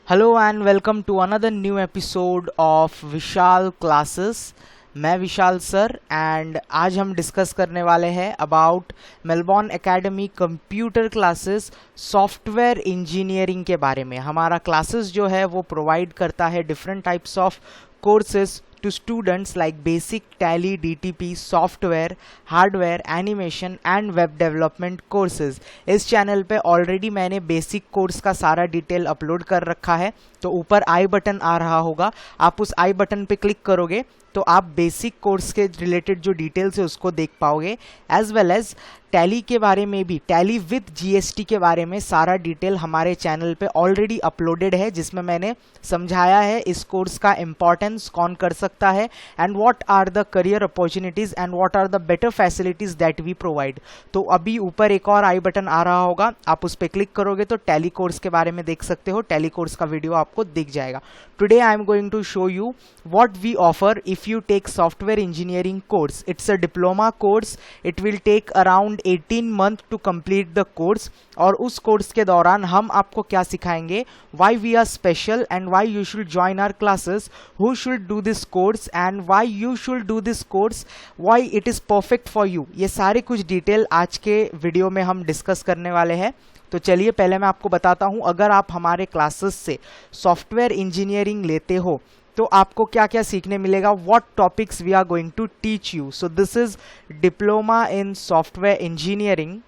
Hello and welcome to another new episode of Vishal classes. मैं Vishal sir and आज हम discuss करने वाले हैं about Melbourne academy computer classes software engineering के बारे में। हमारा क्लासेस जो है वो प्रोवाइड करता है different types of courses to students like basic tally DTP software hardware animation and web development courses। इस चैनल पे ऑलरेडी मैंने बेसिक कोर्स का सारा डिटेल अपलोड कर रखा है, तो ऊपर आई बटन आ रहा होगा, आप उस आई बटन पे क्लिक करोगे तो आप बेसिक कोर्स के रिलेटेड जो डिटेल्स है उसको देख पाओगे, एज वेल एज टैली के बारे में भी, टैली विद जीएसटी के बारे में सारा डिटेल हमारे चैनल पे ऑलरेडी अपलोडेड है, जिसमें मैंने समझाया है इस कोर्स का इम्पॉर्टेंस, कौन कर सकता है and what are the career opportunities and what are the better facilities that we provide. तो अभी ऊपर एक और आई बटन आ रहा होगा, आप उस पर क्लिक करोगे तो टैली कोर्स के बारे में देख सकते हो, टैली कोर्स का वीडियो आपको दिख जाएगा। Today I am going to show you what we offer if you take software engineering course. It's a diploma course. It will take around 18 months to complete the course. और उस course के दौरान हम आपको क्या सिखाएंगे, why we are special and why you should join our classes, who should do this course and why you should do this course, why it is perfect for you। ये सारे कुछ डिटेल आज के वीडियो में हम discuss करने वाले हैं। तो चलिए पहले मैं आपको बताता हूँ, अगर आप हमारे क्लासेस से सॉफ्टवेयर इंजीनियरिंग लेते हो तो आपको क्या क्या सीखने मिलेगा, what topics we are going to teach you. So this is diploma in software engineering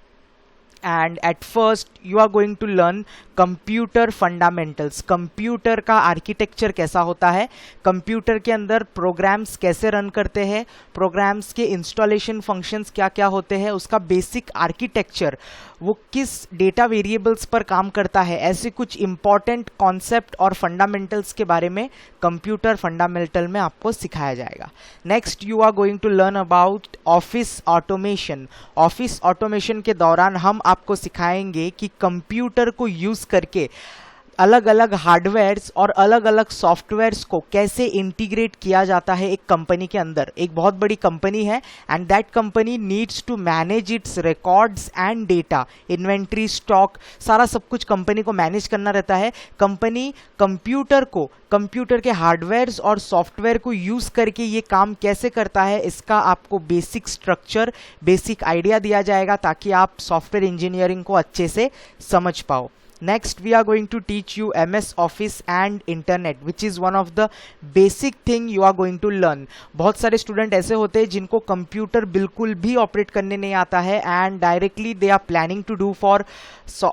and at first you are going to learn computer fundamentals. Computer का आर्किटेक्चर कैसा होता है, कंप्यूटर के अंदर प्रोग्राम्स कैसे रन करते हैं, प्रोग्राम्स के इंस्टॉलेशन फंक्शंस क्या क्या होते हैं, उसका बेसिक आर्किटेक्चर, वो किस डेटा वेरिएबल्स पर काम करता है, ऐसे कुछ इंपॉर्टेंट कॉन्सेप्ट और फंडामेंटल्स के बारे में कंप्यूटर फंडामेंटल में आपको सिखाया जाएगा। Next you are going to learn about office automation. Office automation के दौरान हम आपको सिखाएंगे कि कंप्यूटर को यूज करके अलग अलग हार्डवेयर्स और अलग अलग सॉफ्टवेयर्स को कैसे इंटीग्रेट किया जाता है एक कंपनी के अंदर। एक बहुत बड़ी कंपनी है and that company needs to manage its records and data, inventory, stock, सारा सब कुछ कंपनी को मैनेज करना रहता है। कंपनी कंप्यूटर को, कंप्यूटर के हार्डवेयर्स और सॉफ्टवेयर को यूज करके ये काम कैसे करता है, इसका आपको बेसिक स्ट्रक्चर, बेसिक आइडिया दिया जाएगा ताकि आप सॉफ्टवेयर इंजीनियरिंग को अच्छे से समझ पाओ। Next we are going to teach you MS Office and Internet which is one of the basic thing you are going to learn। बहुत सारे स्टूडेंट ऐसे होते हैं जिनको कंप्यूटर बिल्कुल भी ऑपरेट करने नहीं आता है and directly they are planning to do for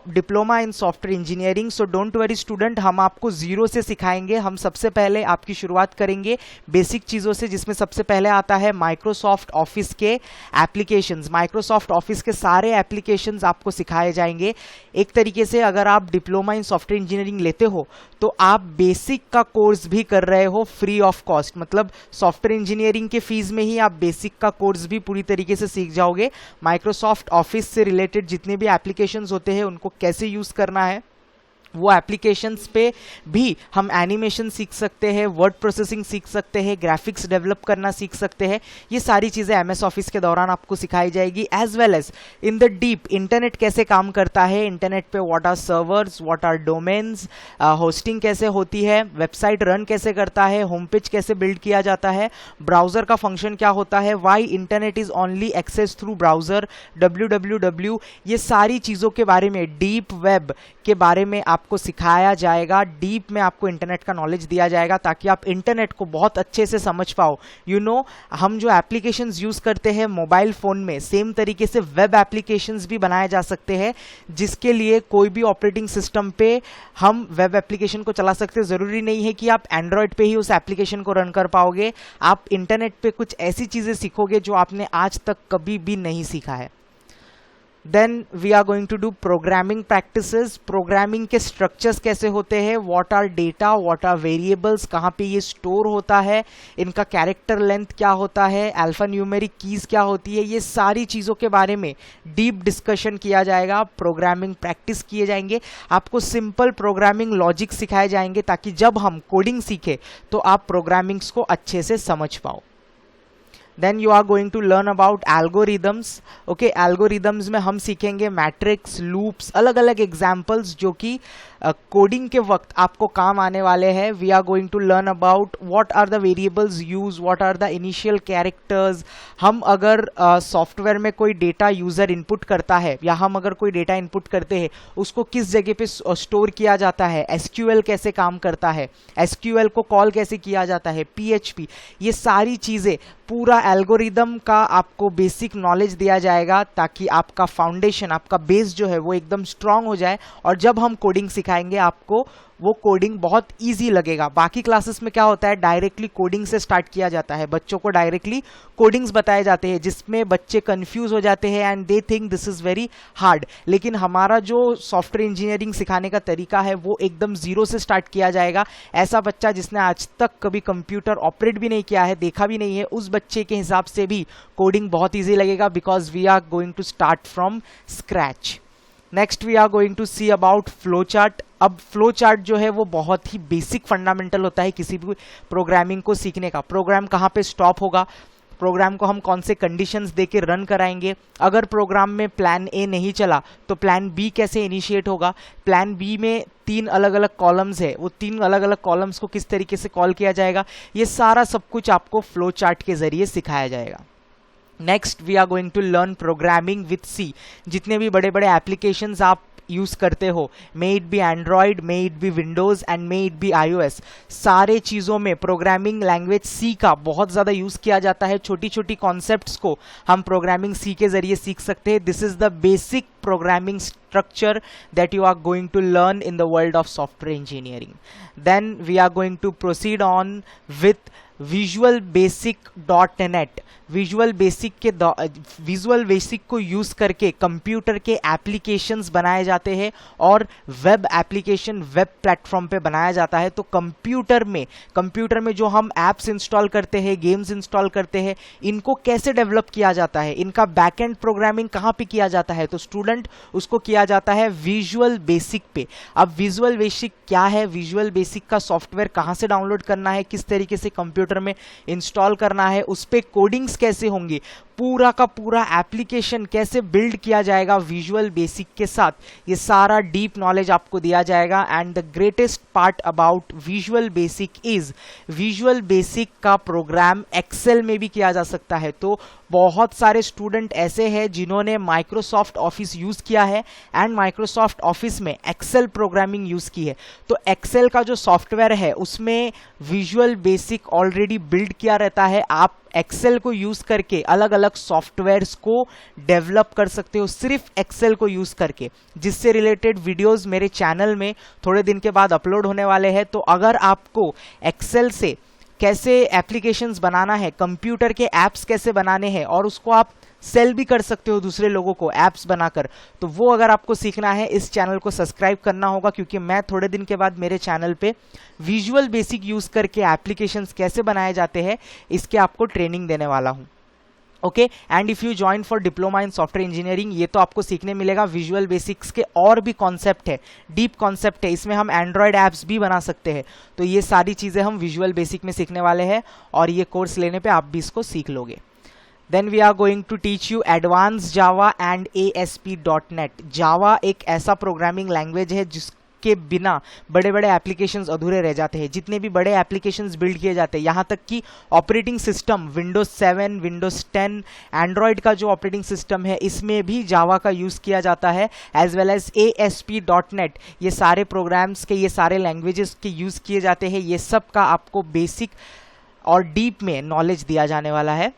diploma in software engineering. So don't worry student, हम आपको जीरो से सिखाएंगे। हम सबसे पहले आपकी शुरुआत करेंगे बेसिक चीज़ों से, जिसमें सबसे पहले आता है माइक्रोसॉफ्ट ऑफिस के एप्लीकेशंस। माइक्रोसॉफ्ट ऑफिस के सारे एप्लीकेशंस आपको सिखाए जाएंगे। एक तरीके से अगर आप डिप्लोमा इन सॉफ्टवेयर इंजीनियरिंग लेते हो तो आप बेसिक का कोर्स भी कर रहे हो फ्री ऑफ कॉस्ट, मतलब सॉफ्टवेयर इंजीनियरिंग के फीस में ही आप बेसिक का कोर्स भी पूरी तरीके से सीख जाओगे। माइक्रोसॉफ्ट ऑफिस से रिलेटेड जितने भी एप्लीकेशंस होते हैं उनको कैसे यूज करना है, वो एप्लीकेशंस पे भी हम एनिमेशन सीख सकते हैं, वर्ड प्रोसेसिंग सीख सकते हैं, ग्राफिक्स डेवलप करना सीख सकते हैं। ये सारी चीज़ें एमएस ऑफिस के दौरान आपको सिखाई जाएगी। As well as in the deep, internet कैसे काम करता है, इंटरनेट पे what are servers, what are domains, hosting कैसे होती है, वेबसाइट रन कैसे करता है, होम पेज कैसे बिल्ड किया जाता है, ब्राउजर का फंक्शन क्या होता है, why internet is only access through browser, www, ये सारी चीज़ों के बारे में, डीप वेब के बारे में आपको सिखाया जाएगा। डीप में आपको इंटरनेट का नॉलेज दिया जाएगा ताकि आप इंटरनेट को बहुत अच्छे से समझ पाओ। यू नो, हम जो एप्लीकेशंस यूज करते हैं मोबाइल फोन में, सेम तरीके से वेब एप्लीकेशंस भी बनाए जा सकते हैं, जिसके लिए कोई भी ऑपरेटिंग सिस्टम पे हम वेब एप्लीकेशन को चला सकते हैं। जरूरी नहीं है कि आप एंड्रॉयड पे ही उस एप्लीकेशन को रन कर पाओगे, आप इंटरनेट पे कुछ ऐसी चीजें सीखोगे जो आपने आज तक कभी भी नहीं सीखा है। Then we are going to do programming practices. Programming के स्ट्रक्चर्स कैसे होते हैं, what are data, what are variables, कहाँ पे ये स्टोर होता है, इनका कैरेक्टर लेंथ क्या होता है, अल्फा न्यूमेरिक कीज क्या होती है, ये सारी चीज़ों के बारे में डीप डिस्कशन किया जाएगा। प्रोग्रामिंग प्रैक्टिस किए जाएंगे, आपको सिंपल प्रोग्रामिंग लॉजिक सिखाए जाएंगे ताकि जब हम कोडिंग सीखें तो आप प्रोग्रामिंग्स को अच्छे से समझ पाओ। Then you are going to learn about algorithms. Okay, algorithms में हम सीखेंगे मैट्रिक्स, लूप्स, अलग अलग एग्जाम्पल्स जो कि कोडिंग के वक्त आपको काम आने वाले हैं. We are going to learn about what are the variables use, what are the initial characters. हम अगर सॉफ्टवेयर में कोई डेटा यूजर इनपुट करता है या हम अगर कोई डेटा इनपुट करते हैं उसको किस जगह पे स्टोर किया जाता है, एसक्यूएल कैसे काम करता है, एसक्यूएल को कॉल कैसे किया जाता है, पीएचपी, ये सारी चीज़ें, पूरा एल्गोरिदम का आपको बेसिक नॉलेज दिया जाएगा ताकि आपका फाउंडेशन, आपका बेस जो है वो एकदम स्ट्रांग हो जाए. और जब हम कोडिंग सिखाएंगे आपको वो कोडिंग बहुत इजी लगेगा. बाकी क्लासेस में क्या होता है, डायरेक्टली कोडिंग से स्टार्ट किया जाता है, बच्चों को डायरेक्टली कोडिंग्स बताए जाते हैं जिसमें बच्चे कंफ्यूज हो जाते हैं and they think this is very hard. लेकिन हमारा जो सॉफ्टवेयर इंजीनियरिंग सिखाने का तरीका है वो एकदम जीरो से स्टार्ट किया जाएगा. ऐसा बच्चा जिसने आज तक कभी कंप्यूटर ऑपरेट भी नहीं किया है, देखा भी नहीं है, उस बच्चे के हिसाब से भी कोडिंग बहुत ईजी लगेगा because we are going to start from scratch. Next we are going to see about flow chart. अब फ्लो चार्ट जो है वो बहुत ही बेसिक फंडामेंटल होता है किसी भी प्रोग्रामिंग को सीखने का. प्रोग्राम कहाँ पे स्टॉप होगा, प्रोग्राम को हम कौन से कंडीशंस दे के रन कराएंगे, अगर प्रोग्राम में प्लान ए नहीं चला तो प्लान बी कैसे इनिशिएट होगा, प्लान बी में 3 अलग अलग कॉलम्स है, वो 3 अलग अलग कॉलम्स को किस तरीके से कॉल किया जाएगा, ये सारा सब कुछ आपको फ्लो चार्ट के जरिए सिखाया जाएगा. Next we are going to learn programming with C. जितने भी बड़े बड़े एप्लीकेशंस आप यूज करते हो, may it be Android, may it be Windows and may it be iOS, सारे चीज़ों में प्रोग्रामिंग लैंग्वेज सी का बहुत ज़्यादा यूज़ किया जाता है. छोटी छोटी कॉन्सेप्ट्स को हम प्रोग्रामिंग सी के जरिए सीख सकते हैं. This is the basic programming structure that you are going to learn in the world of software engineering. Then we are going to proceed on with Visual Basic .NET. Visual Basic को use करके computer के applications बनाए जाते हैं और web application web platform पे बनाया जाता है. तो कंप्यूटर में जो हम एप्स इंस्टॉल करते हैं, गेम्स इंस्टॉल करते हैं, इनको कैसे डेवलप किया जाता है, इनका बैकएंड प्रोग्रामिंग कहाँ पे किया जाता है, तो स्टूडेंट उसको किया जाता है विजुअल बेसिक पे. अब विजुअल बेसिक क्या है, विजुअल बेसिक का सॉफ्टवेयर कहाँ से डाउनलोड करना है, किस तरीके से कंप्यूटर में इंस्टॉल करना है, उस पे कोडिंग्स कैसे होंगी, पूरा का पूरा एप्लीकेशन कैसे बिल्ड किया जाएगा विजुअल बेसिक के साथ, ये सारा डीप नॉलेज आपको दिया जाएगा. And the greatest part about visual basic is visual basic का प्रोग्राम एक्सेल में भी किया जा सकता है. तो बहुत सारे स्टूडेंट ऐसे हैं जिन्होंने माइक्रोसॉफ्ट ऑफिस यूज किया है एंड माइक्रोसॉफ्ट ऑफिस में एक्सेल प्रोग्रामिंग यूज की है. तो एक्सेल का जो सॉफ्टवेयर है उसमें विजुअल बेसिक ऑलरेडी बिल्ड किया रहता है. आप एक्सेल को यूज करके अलग अलग सॉफ्टवेयर्स को डेवलप कर सकते हो सिर्फ एक्सेल को यूज करके, जिससे रिलेटेड वीडियोस मेरे चैनल में थोड़े दिन के बाद अपलोड होने वाले हैं. तो अगर आपको एक्सेल से कैसे एप्लीकेशंस बनाना है, कंप्यूटर के एप्स कैसे बनाने हैं और उसको आप सेल भी कर सकते हो दूसरे लोगों को एप्स बनाकर, तो वो अगर आपको सीखना है इस चैनल को सब्सक्राइब करना होगा, क्योंकि मैं थोड़े दिन के बाद मेरे चैनल पे विजुअल बेसिक यूज करके एप्लीकेशंस कैसे बनाए जाते हैं इसके आपको ट्रेनिंग देने वाला हूं. Okay, and if you join for diploma in software engineering, ये तो आपको सीखने मिलेगा विजुअल बेसिक्स के और भी कॉन्सेप्ट है, डीप कॉन्सेप्ट है, इसमें हम एंड्रॉयड ऐप्स भी बना सकते हैं. तो ये सारी चीज़ें हम विजुअल बेसिक में सीखने वाले हैं और ये कोर्स लेने पे आप भी इसको सीख लोगे. Then we are going to teach you advanced Java and ASP.NET. Java एक ऐसा प्रोग्रामिंग लैंग्वेज है जिसके बिना बड़े बड़े एप्लीकेशंस अधूरे रह जाते हैं. जितने भी बड़े एप्लीकेशंस बिल्ड किए जाते हैं, यहाँ तक कि operating system Windows 7, Windows 10, Android का जो ऑपरेटिंग सिस्टम है इसमें भी जावा का यूज़ किया जाता है, एज वेल एज ASP.NET. ये सारे प्रोग्राम्स के, ये सारे लैंग्वेजेस के यूज़ किए जाते हैं. ये सब का आपको बेसिक और डीप में नॉलेज दिया जाने वाला है.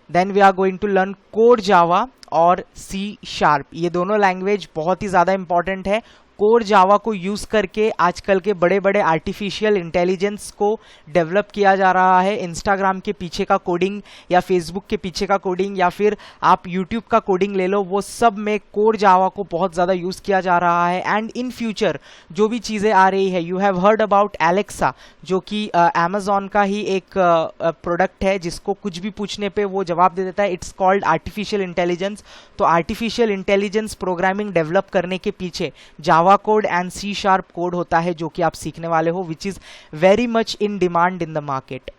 Then we are going to learn core Java और C#. ये दोनों लैंग्वेज बहुत ही ज़्यादा इंपॉर्टेंट है. कोर जावा को यूज़ करके आजकल के बड़े बड़े आर्टिफिशियल इंटेलिजेंस को डेवलप किया जा रहा है. इंस्टाग्राम के पीछे का कोडिंग या फेसबुक के पीछे का कोडिंग या फिर आप यूट्यूब का कोडिंग ले लो, वो सब में कोर जावा को बहुत ज़्यादा यूज़ किया जा रहा है. एंड इन फ्यूचर जो भी चीज़ें आ रही है, you have heard about Alexa, जो कि अमेजॉन का ही एक प्रोडक्ट है जिसको कुछ भी पूछने पे वो जवाब दे देता है. It's called artificial intelligence. तो आर्टिफिशियल इंटेलिजेंस प्रोग्रामिंग डेवलप करने के पीछे Java code and C# code होता है जो कि आप सीखने वाले हो, which is very much in demand in the market.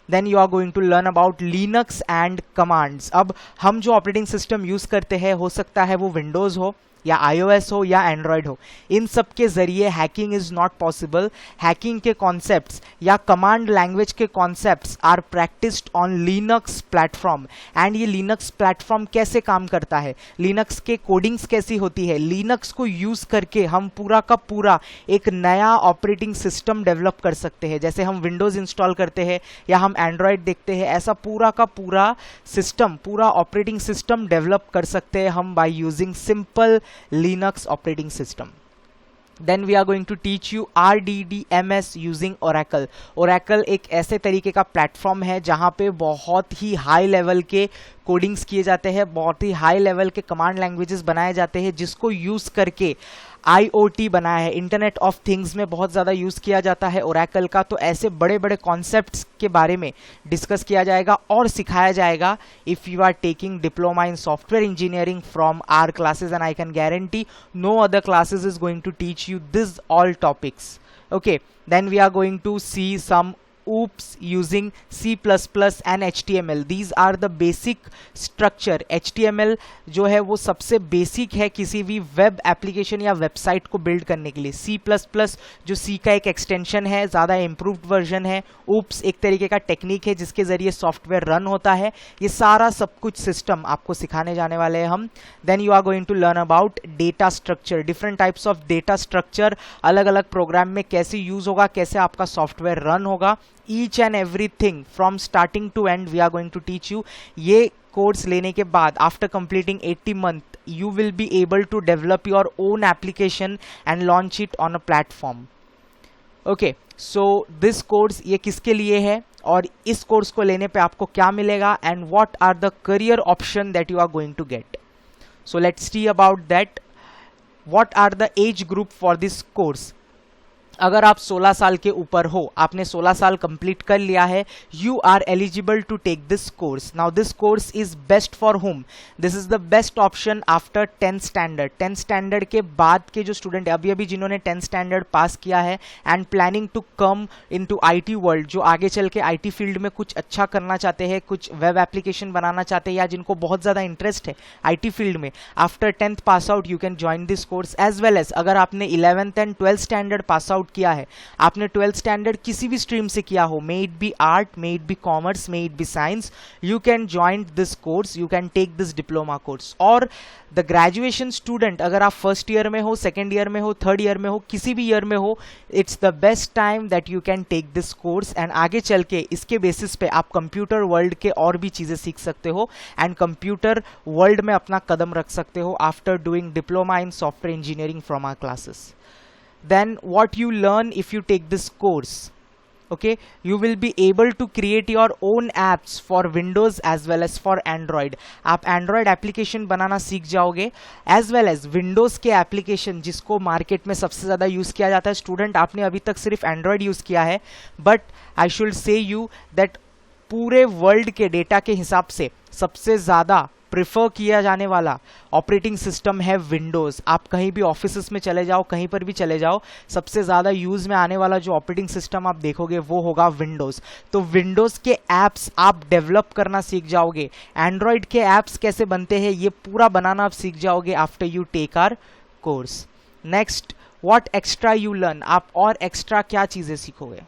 Then you are going to learn about Linux and commands. अब हम जो ऑपरेटिंग सिस्टम यूज़ करते हैं, हो सकता है वो विंडोज़ हो या iOS हो या एंड्रॉयड हो, इन सब के ज़रिए hacking is not possible. Hacking के कॉन्सेप्ट्स या कमांड लैंग्वेज के concepts are practised on Linux platform. And ये लिनक्स प्लेटफॉर्म कैसे काम करता है, लिनक्स के कोडिंग्स कैसी होती है, लिनक्स को यूज़ करके हम पूरा का पूरा एक नया ऑपरेटिंग सिस्टम डेवलप कर सकते हैं। जैसे हम विंडोज़ इंस्टॉल करते हैं या हम एंड्रॉयड देखते हैं, ऐसा पूरा का पूरा सिस्टम, पूरा ऑपरेटिंग सिस्टम डेवलप कर सकते हैं हम by using simple Linux operating system. Then we are going to teach you RDDMS using Oracle. Oracle एक ऐसे तरीके का प्लेटफॉर्म है जहाँ पे बहुत ही हाई लेवल के कोडिंग्स किए जाते हैं, बहुत ही हाई लेवल के कमांड लैंग्वेजेस बनाए जाते हैं, जिसको यूज़ करके IoT बनाया है, इंटरनेट ऑफ थिंग्स में बहुत ज़्यादा यूज़ किया जाता है ओरेकल का। तो ऐसे बड़े बड़े कॉन्सेप्ट्स के बारे में डिस्कस किया जाएगा और सिखाया जाएगा if you are taking diploma in software engineering from our classes, and I can guarantee no other classes is going to teach you this all topics. Okay, then we are going to see some OOPS using C++ and HTML. These are the basic structure. HTML जो है वो सबसे basic है किसी भी web application या website को build करने के लिए। C++ जो C का एक एक्सटेंशन है, ज़्यादा इम्प्रूव्ड वर्जन है। OOPS एक तरीके का टेक्निक है जिसके ज़रिए सॉफ्टवेयर रन होता है। ये सारा सब कुछ सिस्टम आपको सिखाने जाने वाले हैं हम। Then you are going to learn about data structure, different types of data structure, अलग अलग प्रोग्राम में कैसे यूज़ होगा, कैसे आपका सॉफ्टवेयर रन होगा। Each and everything from starting to end we are going to teach you. ये course लेने के बाद after completing 80 month you will be able to develop your own application and launch it on a platform. Okay, so this course ये किसके लिए है और इस कोर्स को लेने पे आपको क्या मिलेगा, and what are the career option that you are going to get. So let's see about that. What are the age group for this course. अगर आप 16 साल के ऊपर हो, आपने 16 साल कंप्लीट कर लिया है, you are eligible to take this course. Now this course is best for home, this is the best option after 10th standard. 10th standard के बाद के जो स्टूडेंट अभी अभी जिन्होंने 10th स्टैंडर्ड पास किया है and planning to come into IT world, जो आगे चल के IT फील्ड में कुछ अच्छा करना चाहते हैं, कुछ वेब एप्लीकेशन बनाना चाहते हैं, या जिनको बहुत ज़्यादा इंटरेस्ट है IT फील्ड में, after 10th pass out you can join this course. As well as अगर आपने 11th and 12th standard pass out किया है, आपने 12th स्टैंडर्ड किसी भी स्ट्रीम से किया हो, may it be art, may it be commerce, may it be science, you can join this course, you can take this diploma course. और the graduation student, अगर आप फर्स्ट ईयर में हो, सेकेंड ईयर में हो, थर्ड ईयर में हो, किसी भी ईयर में हो, it's the best time that you can take this course. And आगे चल के इसके बेसिस पे आप कंप्यूटर वर्ल्ड के और भी चीज़ें सीख सकते हो एंड कंप्यूटर वर्ल्ड में अपना कदम रख सकते हो after doing diploma in software engineering from our classes. Then what you learn if you take this course, okay, you will be able to create your own apps for Windows as well as for Android. आप Android application बनाना सीख जाओगे as well as Windows के application जिसको market में सबसे ज़्यादा use किया जाता है। स्टूडेंट आपने अभी तक सिर्फ Android यूज़ किया है, but I should say you that पूरे वर्ल्ड के डेटा के हिसाब से सबसे ज़्यादा प्रिफर किया जाने वाला ऑपरेटिंग सिस्टम है विंडोज़। आप कहीं भी ऑफिसेस में चले जाओ, कहीं पर भी चले जाओ, सबसे ज़्यादा यूज़ में आने वाला जो ऑपरेटिंग सिस्टम आप देखोगे वो होगा विंडोज़। तो विंडोज़ के ऐप्स आप डेवलप करना सीख जाओगे, एंड्रॉयड के ऐप्स कैसे बनते हैं ये पूरा बनाना आप सीख जाओगे after you take our course. Next, what extra you learn, आप और एक्स्ट्रा क्या चीज़ें सीखोगे।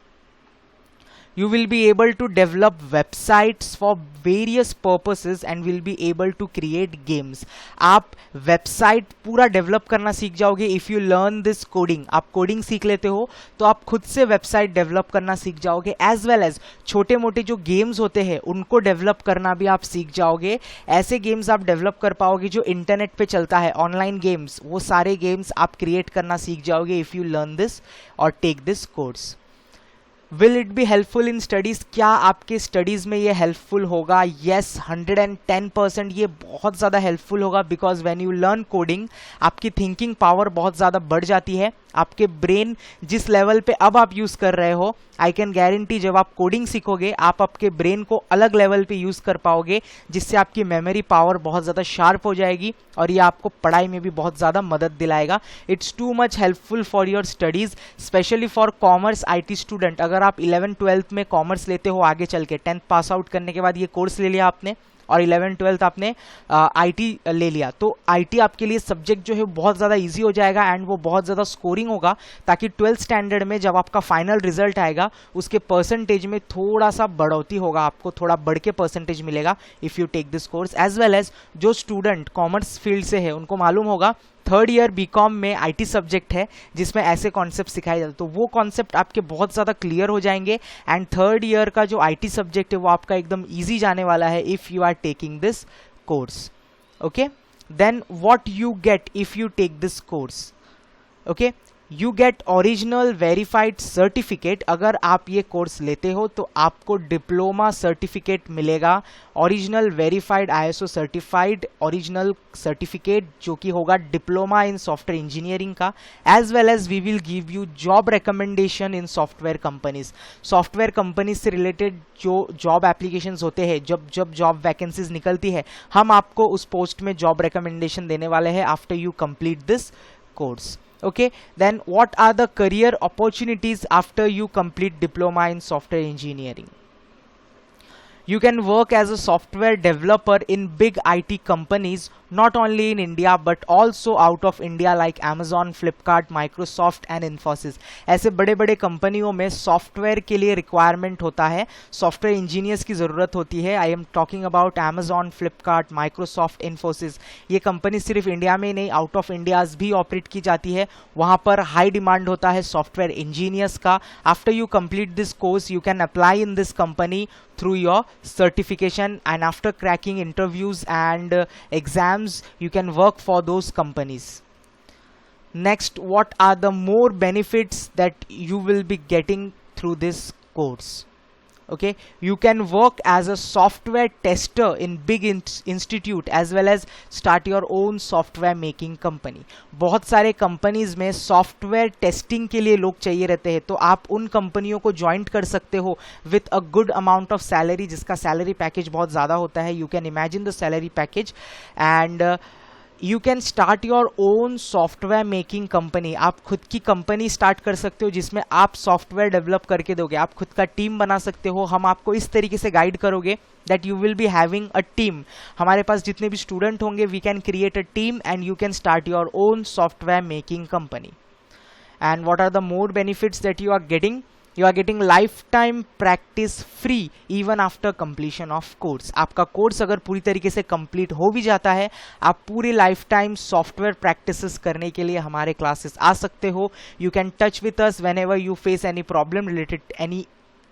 You will be able to develop websites for various purposes and will be able to create games. आप वेबसाइट पूरा डेवलप करना सीख जाओगे if you learn this coding. आप कोडिंग सीख लेते हो तो आप खुद से वेबसाइट डेवलप करना सीख जाओगे, एज वेल एज छोटे मोटे जो गेम्स होते हैं उनको डेवलप करना भी आप सीख जाओगे। ऐसे गेम्स आप डेवलप कर पाओगे जो इंटरनेट पे चलता है, ऑनलाइन गेम्स, वो सारे गेम्स आप क्रिएट करना सीख जाओगे इफ़ यू लर्न दिस और take this course. Will it be helpful in studies, क्या आपके स्टडीज़ में ये हेल्पफुल होगा। येस, 110% ये बहुत ज़्यादा हेल्पफुल होगा, because when you learn coding आपकी थिंकिंग पावर बहुत ज़्यादा बढ़ जाती है आपके ब्रेन जिस लेवल पे अब आप यूज कर रहे हो, आई कैन गारंटी जब आप कोडिंग सीखोगे आप आपके ब्रेन को अलग लेवल पे यूज कर पाओगे, जिससे आपकी मेमोरी पावर बहुत ज़्यादा शार्प हो जाएगी और ये आपको पढ़ाई में भी बहुत ज़्यादा मदद दिलाएगा. It's too much helpful for your studies, specially for commerce IT student. अगर आप 11th-12th में कॉमर्स लेते हो आगे चल के, 10th पास आउट करने के बाद ये कोर्स ले लिया आपने और 11th-12th आपने IT ले लिया, तो IT आपके लिए सब्जेक्ट जो है बहुत ज़्यादा इजी हो जाएगा एंड वो बहुत ज़्यादा स्कोरिंग होगा, ताकि 12th स्टैंडर्ड में जब आपका फाइनल रिजल्ट आएगा उसके परसेंटेज में थोड़ा सा बढ़ोतरी होगा, आपको थोड़ा बढ़ के परसेंटेज मिलेगा if you take this course. As well as जो स्टूडेंट कॉमर्स फील्ड से है उनको मालूम होगा थर्ड ईयर बीकॉम में IT सब्जेक्ट है जिसमें ऐसे कॉन्सेप्ट सिखाए जाते, तो वो कॉन्सेप्ट आपके बहुत ज़्यादा क्लियर हो जाएंगे एंड थर्ड ईयर का जो IT सब्जेक्ट है वो आपका एकदम ईजी जाने वाला है if you are taking this course. Okay, then what you get if you take this course. Okay, you get original verified certificate. अगर आप ये कोर्स लेते हो तो आपको डिप्लोमा सर्टिफिकेट मिलेगा, original verified ISO certified original certificate, जो कि होगा डिप्लोमा इन सॉफ्टवेयर इंजीनियरिंग का. As well as we will give you job recommendation in software companies. Software companies से रिलेटेड जो जॉब एप्लीकेशंस होते हैं, जब जॉब वैकेंसीज निकलती है, हम आपको उस पोस्ट में जॉब रिकमेंडेशन देने वाले हैं after you complete this course. Okay, then what are the career opportunities after you complete diploma in software engineering? You can work as a software developer in big IT companies, not only in India but also out of India like Amazon, Flipkart, Microsoft and Infosys. ऐसे बड़े बड़े कंपनियों में software के लिए requirement होता है, software engineers की ज़रूरत होती है. I am talking about Amazon, Flipkart, Microsoft, Infosys. ये कंपनी सिर्फ इंडिया में नहीं, आउट ऑफ इंडियाज भी ऑपरेट की जाती है. वहाँ पर हाई डिमांड होता है सॉफ्टवेयर इंजीनियर्स का. After you complete this course you can apply in this company through your certification, and after cracking interviews and exams you can work for those companies. Next, what are the more benefits that you will be getting through this course? Okay, you can work as a software tester in big institute as well as start your own software making company. बहुत सारे companies में software testing के लिए लोग चाहिए रहते हैं, तो आप उन कंपनियों को ज्वाइंट कर सकते हो with a good amount of salary, जिसका सैलरी पैकेज बहुत ज़्यादा होता है. You can imagine the salary package and you can start your own software making company. आप खुद की कंपनी स्टार्ट कर सकते हो जिसमें आप सॉफ्टवेयर डेवलप करके दोगे, आप खुद का टीम बना सकते हो. हम आपको इस तरीके से गाइड करोगे that you will be having a team. हमारे पास जितने भी स्टूडेंट होंगे we can create a team and you can start your own software making company. And what are the more benefits that you are getting? You are getting lifetime practice free even after completion of course. आपका course अगर पूरी तरीके से complete हो भी जाता है, आप पूरी लाइफ टाइम सॉफ्टवेयर प्रैक्टिसेस करने के लिए हमारे क्लासेस आ सकते हो. You can touch with us whenever you face any problem related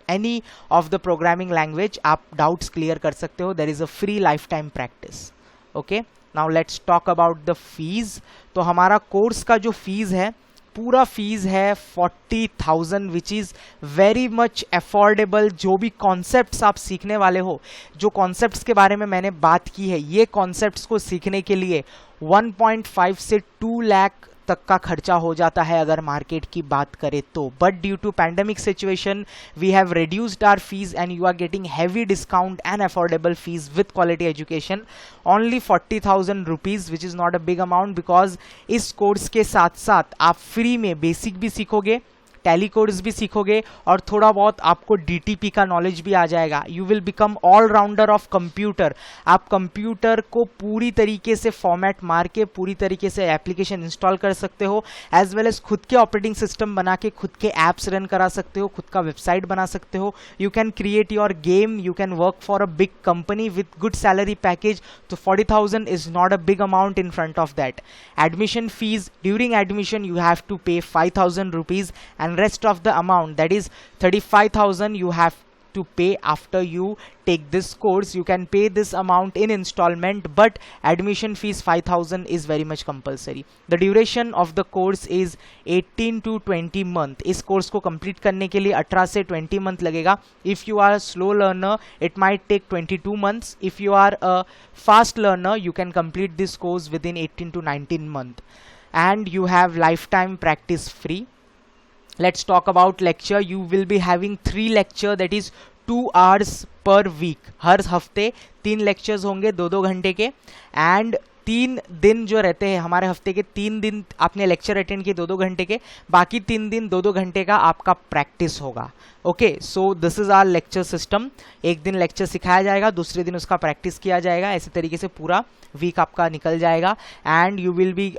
any of the programming language. आप डाउट्स क्लियर कर सकते हो. There is a free life time practice. Okay, now let's talk about the fees. तो हमारा course का जो fees है, पूरा फीस है 40,000 which is very much affordable. जो भी कॉन्सेप्ट्स आप सीखने वाले हो, जो कॉन्सेप्ट्स के बारे में मैंने बात की है, ये कॉन्सेप्ट्स को सीखने के लिए 1.5 से 2 लाख तक का खर्चा हो जाता है अगर मार्केट की बात करें तो. But due to pandemic situation we have reduced our fees and you are getting heavy discount and affordable fees with quality education. Only 40,000 rupees which is not a big amount, because इस course के साथ साथ आप free में basic भी सीखोगे, tally course भी सीखोगे और थोड़ा बहुत आपको DTP का नॉलेज भी आ जाएगा. You will become all rounder of computer. आप कंप्यूटर को पूरी तरीके से फॉर्मेट मार के पूरी तरीके से एप्लीकेशन इंस्टॉल कर सकते हो, एज वेल एज खुद के ऑपरेटिंग सिस्टम बना के खुद के ऐप्स रन करा सकते हो, खुद का वेबसाइट बना सकते हो. You can create your game, you can work for a big company with good salary package. तो 40,000 is not a big amount in front of that. Admission fees, during admission you have to pay 5,000 rupees and rest of the amount, that is 35,000, you have to pay after you take this course. You can pay this amount in installment, but admission fees 5,000 is very much compulsory. The duration of the course is 18 to 20 month. इस course को complete करने के लिए 18 से 20 month लगेगा. If you are a slow learner it might take 22 months. If you are a fast learner you can complete this course within 18 to 19 month. and you have lifetime practice free. Let's talk about lecture. You will be having 3 lecture, that is 2 hours per week. हर हफ्ते 3 lectures होंगे 2-2 घंटे के, and 3 दिन जो रहते हैं हमारे हफ्ते के, 3 दिन आपने लेक्चर अटेंड किए 2-2 घंटे के, बाकी 3 दिन 2-2 घंटे का आपका प्रैक्टिस होगा. Okay, so this is our lecture system. एक दिन लेक्चर सिखाया जाएगा, दूसरे दिन उसका प्रैक्टिस किया जाएगा. ऐसे तरीके से पूरा वीक आपका निकल जाएगा. And you will be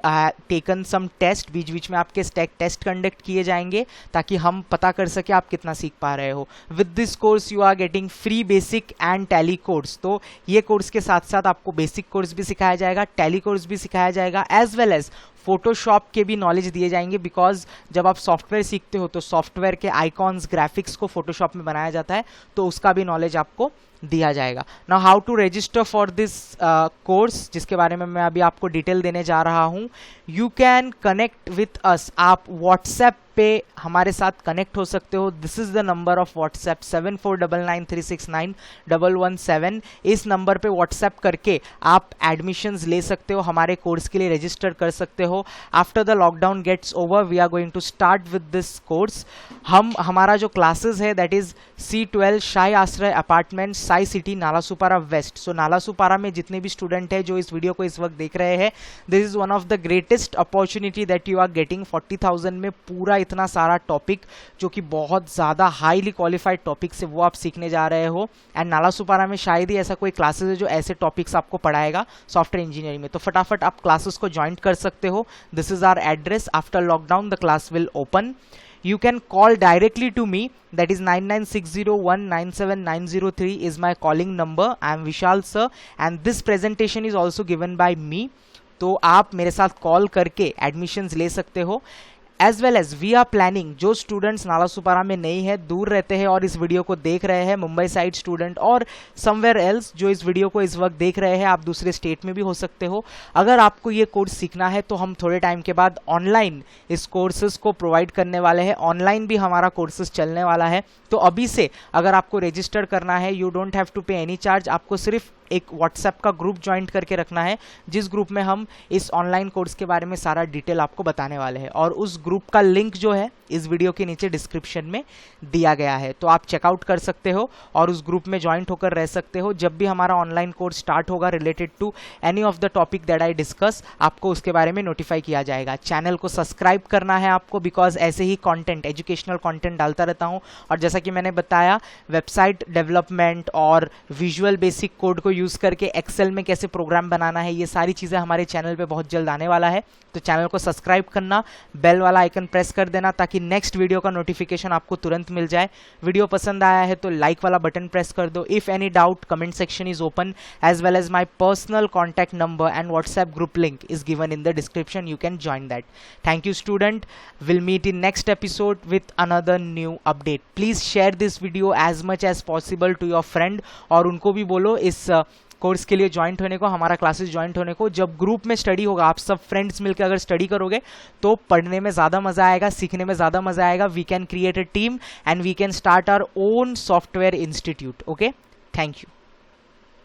taken some test, बीच बीच में आपके टेस्ट कंडक्ट किए जाएंगे ताकि हम पता कर सके आप कितना सीख पा रहे हो. With this course you are getting free basic and Tally course. तो ये कोर्स के साथ साथ आपको बेसिक कोर्स भी सिखाया जाएगा, टैली कोर्स भी सिखाया जाएगा, एज वेल एज फोटोशॉप के भी नॉलेज दिए जाएंगे. बिकॉज जब आप सॉफ्टवेयर सीखते हो तो सॉफ्टवेयर के आइकॉन्स, ग्राफिक्स को फोटोशॉप में बनाया जाता है, तो उसका भी नॉलेज आपको दिया जाएगा. Now how to register for this course, जिसके बारे में मैं अभी आपको डिटेल देने जा रहा हूँ. You can connect with us. आप व्हाट्सएप पे हमारे साथ कनेक्ट हो सकते हो. This is the number of WhatsApp 7499369117. इस नंबर पे व्हाट्सएप करके आप एडमिशंस ले सकते हो, हमारे कोर्स के लिए रजिस्टर कर सकते हो. After the lockdown gets over we are going to start with this course. हमारा जो क्लासेस है that is C12 Shahi Ashray apartment, Sai city, Nalasopara west. So Nalasopara में जितने भी स्टूडेंट हैं जो इस वीडियो को इस वक्त देख रहे हैं, this is one of the greatest opportunity that you are getting. 40,000 में पूरा इतना सारा टॉपिक जो कि बहुत ज़्यादा हाईली क्वालिफाइड टॉपिक्स है वो आप सीखने जा रहे हो. एंड नालासोपारा में शायद ही ऐसा कोई क्लासेस है जो ऐसे टॉपिक्स आपको पढ़ाएगा सॉफ्टवेयर इंजीनियरिंग में. तो फटाफट आप क्लासेस को ज्वाइन कर सकते हो. This is our address. After lockdown the class will open. You can call directly to me, that is 9960197903 is my calling number. I am Vishal sir and this presentation is also given by me. तो आप मेरे साथ call करके admissions ले सकते हो. As well as we are planning, जो students Nalasopara में नहीं है, दूर रहते हैं और इस वीडियो को देख रहे हैं, मुंबई साइड स्टूडेंट और समवेयर एल्स जो इस वीडियो को इस वक्त देख रहे हैं, आप दूसरे स्टेट में भी हो सकते हो. अगर आपको ये कोर्स सीखना है तो हम थोड़े टाइम के बाद ऑनलाइन इस कोर्सेज को प्रोवाइड करने वाले हैं. ऑनलाइन भी हमारा कोर्सेज चलने वाला है. तो अभी से अगर आपको रजिस्टर करना है, यू डोंट हैव टू पे एनी चार्ज. आपको सिर्फ एक व्हाट्सएप का ग्रुप ज्वाइन करके रखना है, जिस ग्रुप में हम इस ऑनलाइन कोर्स के बारे में सारा डिटेल आपको बताने वाले हैं. और उस ग्रुप का लिंक जो है इस वीडियो के नीचे डिस्क्रिप्शन में दिया गया है, तो आप चेकआउट कर सकते हो और उस ग्रुप में ज्वाइन होकर रह सकते हो. जब भी हमारा ऑनलाइन कोर्स स्टार्ट होगा related to any of the topic that I discuss, आपको उसके बारे में नोटिफाई किया जाएगा. चैनल को सब्सक्राइब करना है आपको, बिकॉज ऐसे ही कंटेंट, एजुकेशनल कंटेंट डालता रहता हूँ. और जैसा कि मैंने बताया, वेबसाइट डेवलपमेंट और विजुअल बेसिक कोड को यूज़ करके एक्सेल में कैसे प्रोग्राम बनाना है, ये सारी चीज़ें हमारे चैनल पे बहुत जल्द आने वाला है. तो चैनल को सब्सक्राइब करना, बेल वाला आइकन प्रेस कर देना ताकि नेक्स्ट वीडियो का नोटिफिकेशन आपको तुरंत मिल जाए. वीडियो पसंद आया है तो लाइक वाला बटन प्रेस कर दो. If any doubt, comment section is open, as well as my personal contact number and WhatsApp group link is given in the description. You can join that. Thank you student. Will meet in next episode with another new update. Please share this video as much as possible to your friend, और उनको भी बोलो इस course के लिए joint होने को, हमारा क्लासेस ज्वाइंट होने को. जब ग्रुप में स्टडी होगा, आप सब फ्रेंड्स मिलकर अगर स्टडी करोगे तो पढ़ने में ज़्यादा मज़ा आएगा, सीखने में ज़्यादा मज़ा आएगा. We can create a team and we can start our own software institute. Okay, thank you.